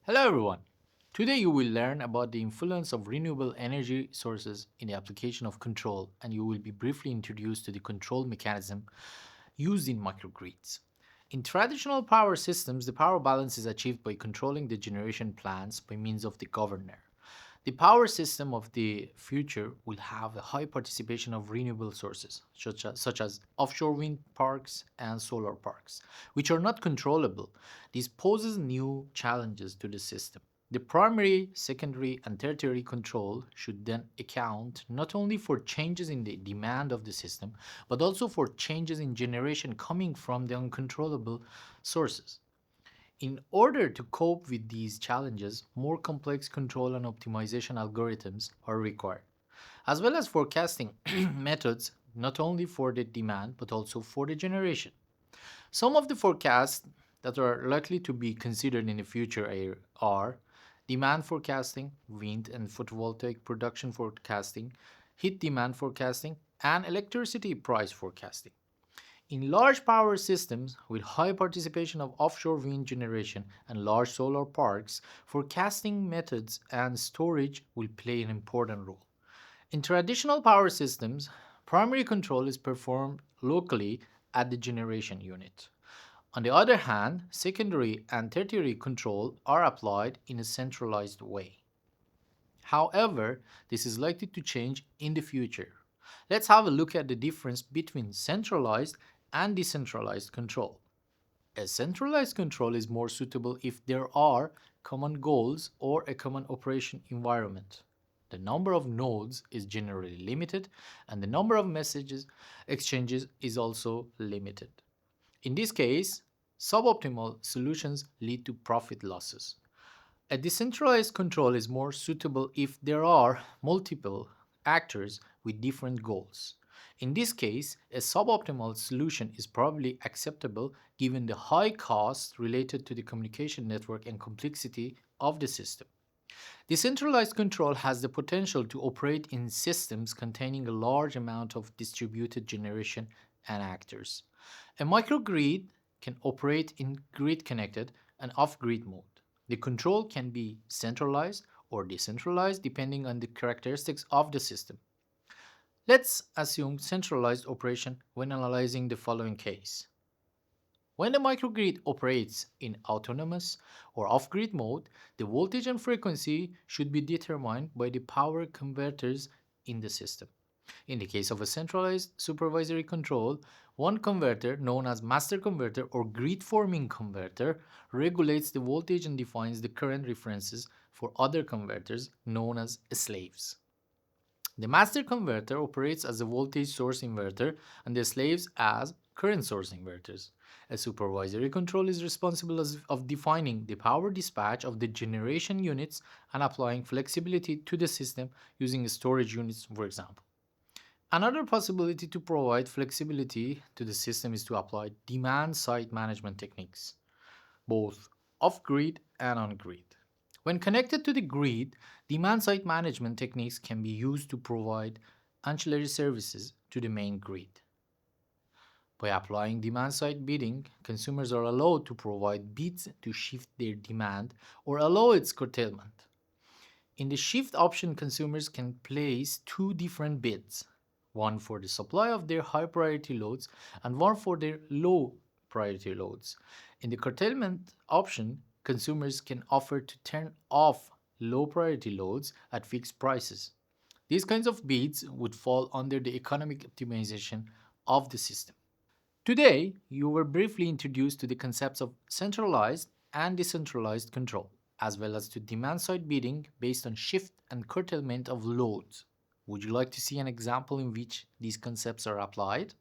Hello everyone. Today you will learn about the influence of renewable energy sources in the application of control, and you will be briefly introduced to the control mechanism used in microgrids. In traditional power systems, the power balance is achieved by controlling the generation plants by means of the governor. The power system of the future will have a high participation of renewable sources, such as offshore wind parks and solar parks, which are not controllable. This poses new challenges to the system. The primary, secondary, and tertiary control should then account not only for changes in the demand of the system, but also for changes in generation coming from the uncontrollable sources. In order to cope with these challenges, more complex control and optimization algorithms are required, as well as forecasting methods not only for the demand but also for the generation. Some of the forecasts that are likely to be considered in the future are demand forecasting, wind and photovoltaic production forecasting, heat demand forecasting, and electricity price forecasting. In large power systems with high participation of offshore wind generation and large solar parks, forecasting methods and storage will play an important role. In traditional power systems, primary control is performed locally at the generation unit. On the other hand, secondary and tertiary control are applied in a centralized way. However, this is likely to change in the future. Let's have a look at the difference between centralized and decentralized control. A centralized control is more suitable if there are common goals or a common operation environment. The number of nodes is generally limited, and the number of messages exchanges is also limited. In this case, suboptimal solutions lead to profit losses. A decentralized control is more suitable if there are multiple actors with different goals. In this case, a suboptimal solution is probably acceptable given the high costs related to the communication network and complexity of the system. Decentralized control has the potential to operate in systems containing a large amount of distributed generation and actors. A microgrid can operate in grid connected and off grid mode. The control can be centralized or decentralized depending on the characteristics of the system. Let's assume centralized operation when analyzing the following case. When the microgrid operates in autonomous or off-grid mode, the voltage and frequency should be determined by the power converters in the system. In the case of a centralized supervisory control, one converter, known as master converter or grid forming converter, regulates the voltage and defines the current references for other converters, known as slaves. The master converter operates as a voltage source inverter and the slaves as current source inverters. A supervisory control is responsible of defining the power dispatch of the generation units and applying flexibility to the system using storage units, for example. Another possibility to provide flexibility to the system is to apply demand side management techniques, both off grid and on grid. When connected to the grid, demand side management techniques can be used to provide ancillary services to the main grid. By applying demand side bidding, consumers are allowed to provide bids to shift their demand or allow its curtailment. In the shift option, consumers can place two different bids, one for the supply of their high priority loads and one for their low priority loads. In the curtailment option, consumers can offer to turn off low priority loads at fixed prices. These kinds of bids would fall under the economic optimization of the system. Today, you were briefly introduced to the concepts of centralized and decentralized control, as well as to demand side bidding based on shift and curtailment of loads. Would you like to see an example in which these concepts are applied?